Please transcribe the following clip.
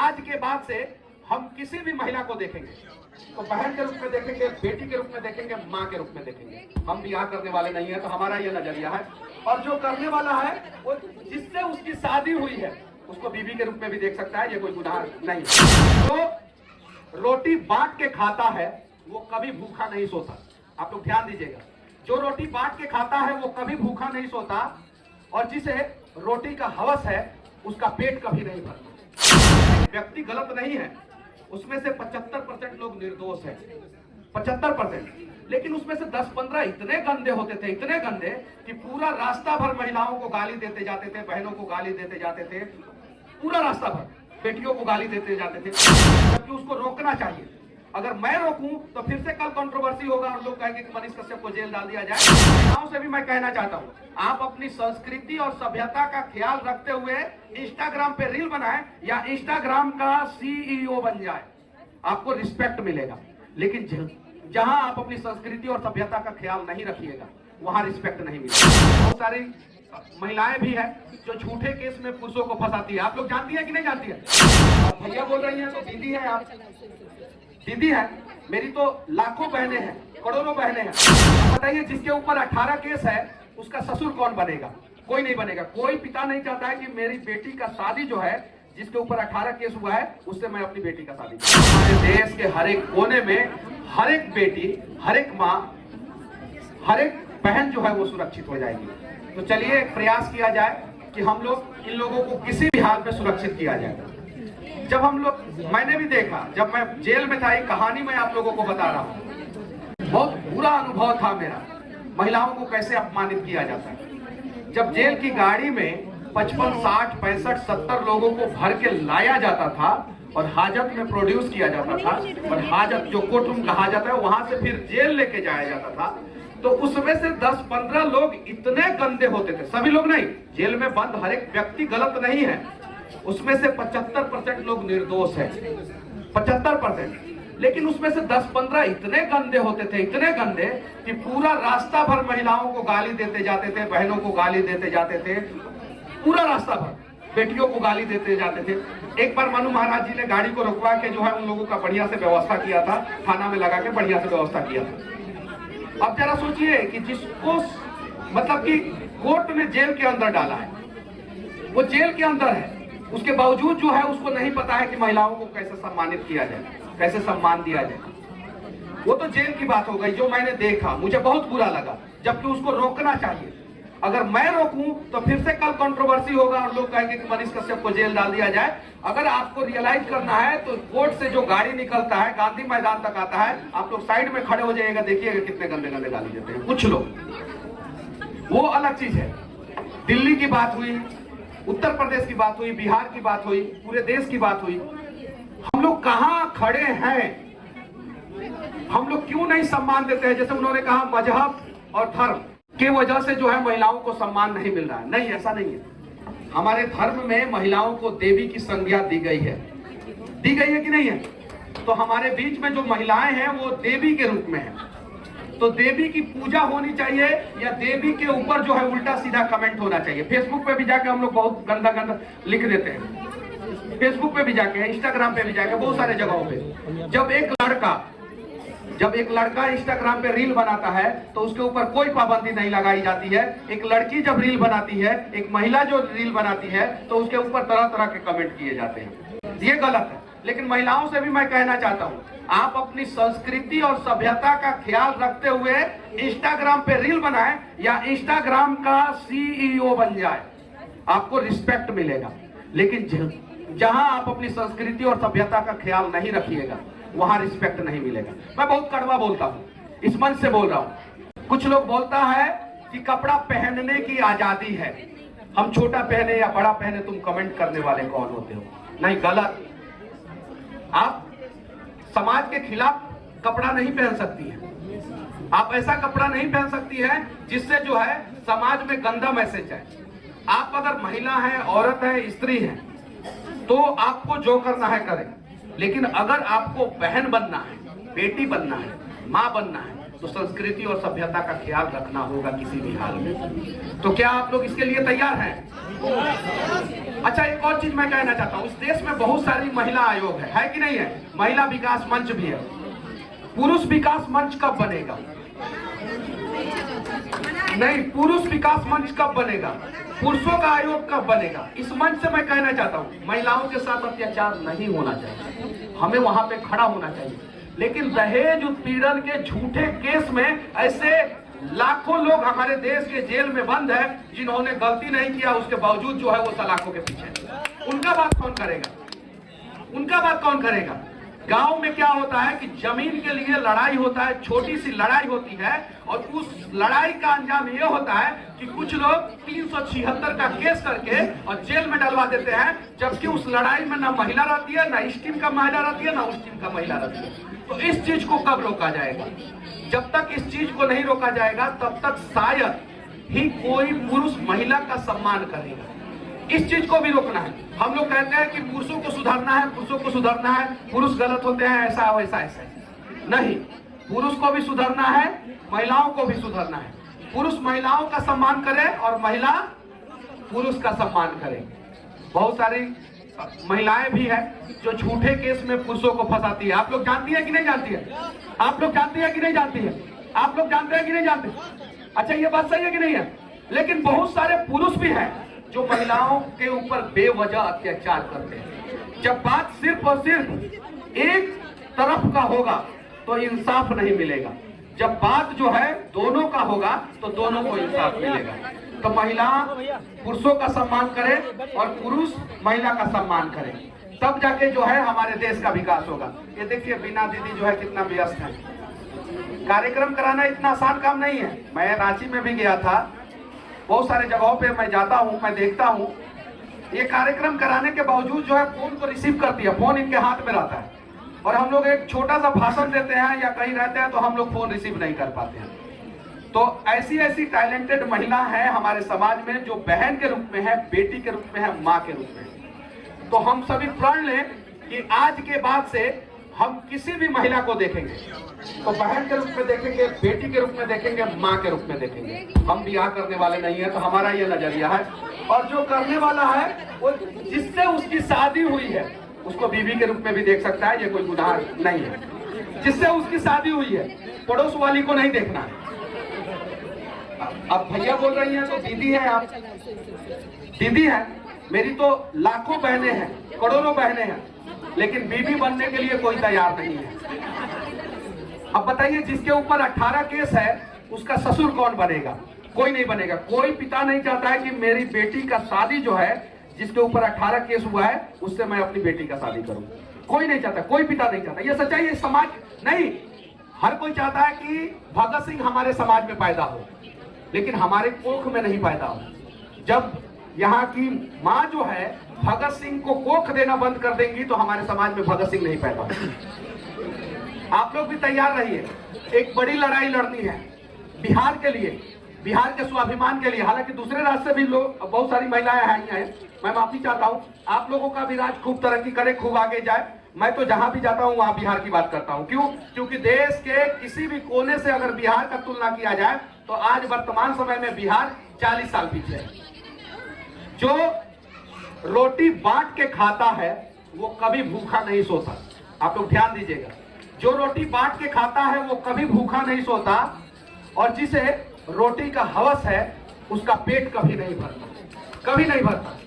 आज के बाद से हम किसी भी महिला को देखेंगे तो बहन के रूप में देखेंगे, बेटी के रूप में देखेंगे, माँ के रूप में देखेंगे। हम ब्याह करने वाले नहीं है, तो हमारा ये नजरिया है। और जो करने वाला है वो जिससे उसकी शादी हुई है उसको बीवी के रूप में भी देख सकता है, ये कोई गुनाह नहीं। तो रोटी बांट के खाता है वो कभी भूखा नहीं सोता। आप लोग ध्यान दीजिएगा, जो रोटी बांट के खाता है वो कभी भूखा नहीं सोता, और जिसे रोटी का हवस है उसका पेट कभी नहीं भरता। व्यक्ति गलत नहीं है, उसमें से 75% लोग निर्दोष हैं, 75%। लेकिन उसमें से 10-15 इतने गंदे होते थे, इतने गंदे कि पूरा रास्ता भर महिलाओं को गाली देते जाते थे, बहनों को गाली देते जाते थे, पूरा रास्ता भर बेटियों को गाली देते जाते थे। जबकि उसको रोकना चाहिए। अगर मैं रोकूं तो फिर से कल कंट्रोवर्सी होगा और लोग कहेंगे कि मनीष कश्यप को जेल डाल दिया जाए। महिलाओं से भी मैं कहना चाहता हूं, आप अपनी संस्कृति और सभ्यता का ख्याल रखते हुए इंस्टाग्राम पे रील बनाएं या इंस्टाग्राम का सीईओ बन जाए, आपको रिस्पेक्ट मिलेगा। लेकिन जहां आप अपनी संस्कृति और सभ्यता का ख्याल नहीं रखिएगा वहां रिस्पेक्ट नहीं मिलेगा। बहुत सारी महिलाएं भी है जो झूठे केस में पुरुषों को फंसाती है। आप लोग जानती है कि नहीं जानती है? आप भैया बोल रही है तो दीदी है, आप दीदी है। मेरी तो लाखों बहनें हैं, करोड़ों बहनें हैं। बताइए, जिसके ऊपर 18 केस है उसका ससुर कौन बनेगा? कोई नहीं बनेगा। कोई पिता नहीं चाहता है कि मेरी बेटी का शादी जो है, जिसके ऊपर 18 केस हुआ है, उससे मैं अपनी बेटी का शादी करूं। हमारे देश के हर एक कोने में हर एक बेटी, हर एक माँ, हर एक बहन जो है वो सुरक्षित हो जाएगी। तो चलिए एक प्रयास किया जाए कि हम लोग इन लोगों को किसी भी हाल में सुरक्षित किया जाए। जब हम लोग, मैंने भी देखा, जब मैं जेल में था, एक कहानी मैं आप लोगों को बता रहा हूँ। बहुत बुरा अनुभव था मेरा, महिलाओं को कैसे अपमानित किया जाता है। जब जेल की गाड़ी में 55, 60, 65, 70 लोगों को भर के लाया जाता था और हाजत में प्रोड्यूस किया जाता था, और हाजत जो कोर्ट रूम कहा जाता है वहां से फिर जेल लेके जाया जाता था, तो उसमें से 10-15 लोग इतने गंदे होते थे। सभी लोग नहीं, जेल में बंद हर एक व्यक्ति गलत नहीं है, उसमें से 75% लोग निर्दोष हैं, 75%। लेकिन उसमें से 10-15 इतने गंदे होते थे, इतने गंदे कि पूरा रास्ता भर महिलाओं को गाली देते जाते थे, बहनों को गाली देते जाते थे, पूरा रास्ता भर बेटियों को गाली देते जाते थे। एक बार मनु महाराज जी ने गाड़ी को रुकवा के जो है उन लोगों का बढ़िया से व्यवस्था किया था, थाना में लगा के बढ़िया से व्यवस्था किया था। अब जरा सोचिए कि जिसको मतलब कि कोर्ट ने जेल के अंदर डाला है, वो जेल के अंदर है, उसके बावजूद जो है उसको नहीं पता है कि महिलाओं को कैसे सम्मानित किया जाए, कैसे सम्मान दिया जाए। वो तो जेल की बात हो गई, जो मैंने देखा मुझे बहुत बुरा लगा। जबकि उसको रोकना चाहिए। अगर मैं रोकूं तो फिर से कल कंट्रोवर्सी होगा और लोग कहेंगे कि मनीष कश्यप को जेल डाल दिया जाए। अगर आपको रियलाइज करना है तो कोर्ट से जो गाड़ी निकलता है गांधी मैदान तक आता है, आप लोग साइड में खड़े हो जाइएगा, देखिएगा कितने गंदे गंदे गाली देते हैं कुछ लोग। वो अलग चीज है। दिल्ली की बात हुई, उत्तर प्रदेश की बात हुई, बिहार की बात हुई, पूरे देश की बात हुई। हम लोग कहां खड़े हैं? हम लोग क्यों नहीं सम्मान देते हैं? जैसे उन्होंने कहा मजहब और धर्म की वजह से जो है महिलाओं को सम्मान नहीं मिल रहा है। नहीं, ऐसा नहीं है। हमारे धर्म में महिलाओं को देवी की संज्ञा दी गई है, दी गई है कि नहीं है? तो हमारे बीच में जो महिलाएं हैं वो देवी के रूप में है। तो देवी की पूजा होनी चाहिए या देवी के ऊपर जो है उल्टा सीधा कमेंट होना चाहिए? फेसबुक पे भी जाके हम लोग बहुत गंदा गंदा लिख देते हैं, फेसबुक पे भी जाके, इंस्टाग्राम पे भी जाके, बहुत सारे जगहों पे। जब एक लड़का इंस्टाग्राम पे रील बनाता है तो उसके ऊपर कोई पाबंदी नहीं लगाई जाती है। एक लड़की जब रील बनाती है, एक महिला जो रील बनाती है, तो उसके ऊपर तरह तरह के कमेंट किए जाते हैं। ये गलत है। लेकिन महिलाओं से भी मैं कहना चाहता हूं, आप अपनी संस्कृति और सभ्यता का ख्याल रखते हुए इंस्टाग्राम पे रील बनाएं या इंस्टाग्राम का सीईओ बन जाए, आपको रिस्पेक्ट मिलेगा। लेकिन जहां आप अपनी संस्कृति और सभ्यता का ख्याल नहीं रखिएगा वहां रिस्पेक्ट नहीं मिलेगा। मैं बहुत कड़वा बोलता हूं, इस मन से बोल रहा हूं। कुछ लोग बोलता है कि कपड़ा पहनने की आजादी है, हम छोटा पहने या बड़ा पहने, तुम कमेंट करने वाले कौन होते हो? नहीं, गलत। आप समाज के खिलाफ कपड़ा नहीं पहन सकती है। आप ऐसा कपड़ा नहीं पहन सकती है जिससे जो है समाज में गंदा मैसेज जाए। आप अगर महिला है, औरत है, स्त्री है, तो आपको जो करना है करें। लेकिन अगर आपको बहन बनना है, बेटी बनना है, माँ बनना है, तो संस्कृति और सभ्यता का ख्याल रखना होगा किसी भी हाल में। तो क्या आप लोग इसके लिए तैयार हैं? अच्छा, एक और चीज मैं कहना चाहता हूँ, इस देश में बहुत सारी महिला आयोग है कि नहीं है? महिला विकास मंच भी है। पुरुष विकास मंच कब बनेगा? नहीं, पुरुष विकास मंच कब बनेगा? पुरुषों का आयोग कब बनेगा? इस मंच से मैं कहना चाहता हूँ, महिलाओं के साथ अत्याचार नहीं होना चाहिए, हमें वहां पे खड़ा होना चाहिए। लेकिन दहेज उत्पीड़न के झूठे केस में ऐसे लाखों लोग हमारे देश के जेल में बंद है जिन्होंने गलती नहीं किया, उसके बावजूद जो है वो सलाखों के पीछे। उनका बात कौन करेगा? उनका बात कौन करेगा? गांव में क्या होता है कि जमीन के लिए लड़ाई होता है, छोटी सी लड़ाई होती है, और उस लड़ाई का अंजाम ये होता है कि कुछ लोग 376 का केस करके और जेल में डलवा देते हैं, जबकि उस लड़ाई में ना महिला रहती है, ना इस टीम का महिला रहती है, ना उस टीम का महिला रहती है। तो इस चीज को कब रोका जाएगा? जब तक इस चीज को नहीं रोका जाएगा तब तक शायद ही कोई पुरुष महिला का सम्मान करेगा। इस चीज को भी रोकना है। हम लोग कहते हैं कि पुरुषों को सुधारना है, पुरुषों को सुधारना है, पुरुष गलत होते हैं, ऐसा वैसा ऐसा नहीं। पुरुष को भी सुधारना है, महिलाओं को भी सुधारना है। पुरुष महिलाओं का सम्मान करे और महिला पुरुष का सम्मान करे। बहुत सारी महिलाएं भी है जो झूठे केस में पुरुषों को फंसाती है। आप लोग जानती है कि नहीं जानती है? आप लोग जानती है कि नहीं जानती है? आप लोग जानते हैं कि नहीं जानते? अच्छा, ये बात सही है कि नहीं है? लेकिन बहुत सारे पुरुष भी हैं जो महिलाओं के ऊपर बेवजह अत्याचार करते हैं। जब बात सिर्फ और सिर्फ एक तरफ का होगा तो इंसाफ नहीं मिलेगा। जब बात जो है दोनों का होगा तो दोनों को इंसाफ मिलेगा। तो महिला पुरुषों का सम्मान करे और पुरुष महिला का सम्मान करे, तब जाके जो है हमारे देश का विकास होगा। ये देखिए, बीना दीदी जो है कितना व्यस्त है। कार्यक्रम कराना इतना आसान काम नहीं है। मैं रांची में भी गया था, बहुत सारे जगहों पे मैं जाता हूँ, मैं देखता हूँ, ये कार्यक्रम कराने के बावजूद जो है फोन को रिसीव करती है, फोन इनके हाथ में रहता है, और हम लोग एक छोटा सा भाषण देते हैं या कहीं रहते हैं तो हम लोग फोन रिसीव नहीं कर पाते हैं। तो ऐसी ऐसी टैलेंटेड महिला है हमारे समाज में जो बहन के रूप में है, बेटी के रूप में है, माँ के रूप में है। तो हम सभी प्रण लें कि आज के बाद से हम किसी भी महिला को देखेंगे तो बहन के रूप में देखेंगे, बेटी के रूप में देखेंगे, माँ के रूप में देखेंगे। हम बियाह करने वाले नहीं है, तो हमारा ये नजरिया है। और जो करने वाला है वो जिससे उसकी शादी हुई है उसको बीवी के रूप में भी देख सकता है, ये कोई गुनाह नहीं है। जिससे उसकी शादी हुई है, पड़ोस वाली को नहीं देखना है। अब भैया बोल रही हैं तो दीदी है, आप दीदी है, मेरी तो लाखों बहनें हैं, करोड़ों बहनें हैं, लेकिन बीवी बनने के लिए कोई तैयार नहीं है। अब बताइए, जिसके ऊपर 18 केस है उसका ससुर कौन बनेगा? कोई नहीं बनेगा। कोई पिता नहीं चाहता है कि मेरी बेटी का शादी जो है, जिसके ऊपर 18 केस हुआ है, उससे मैं अपनी बेटी का शादी करूं। कोई नहीं चाहता, कोई पिता नहीं चाहता। ये सच्चाई है, समाज नहीं। हर कोई चाहता है कि भगत सिंह हमारे समाज में पैदा हो, लेकिन हमारे कोख में नहीं पैदा हो। जब यहाँ की माँ जो है भगत सिंह को कोख देना बंद कर देंगी तो हमारे समाज में भगत सिंह नहीं पैदा हो। आप लोग भी तैयार रहिए, एक बड़ी लड़ाई लड़नी है बिहार के लिए, बिहार के स्वाभिमान के लिए। हालांकि दूसरे राज्य से भी लोग, बहुत सारी महिलाएं आई हैं, मैं माफी चाहता हूं। आप लोगों का भी राज खूब तरक्की करे, खूब आगे जाए। मैं तो जहां भी जाता हूं वहां बिहार की बात करता हूं। क्यों? क्योंकि देश के किसी भी कोने से अगर बिहार का तुलना किया जाए तो आज वर्तमान समय में बिहार 40 साल पीछे है। जो रोटी बांट के खाता है वो कभी भूखा नहीं सोता। आप लोग ध्यान दीजिएगा, जो रोटी बांट के खाता है वो कभी भूखा नहीं सोता, और जिसे रोटी का हवस है उसका पेट कभी नहीं भरता, कभी नहीं भरता।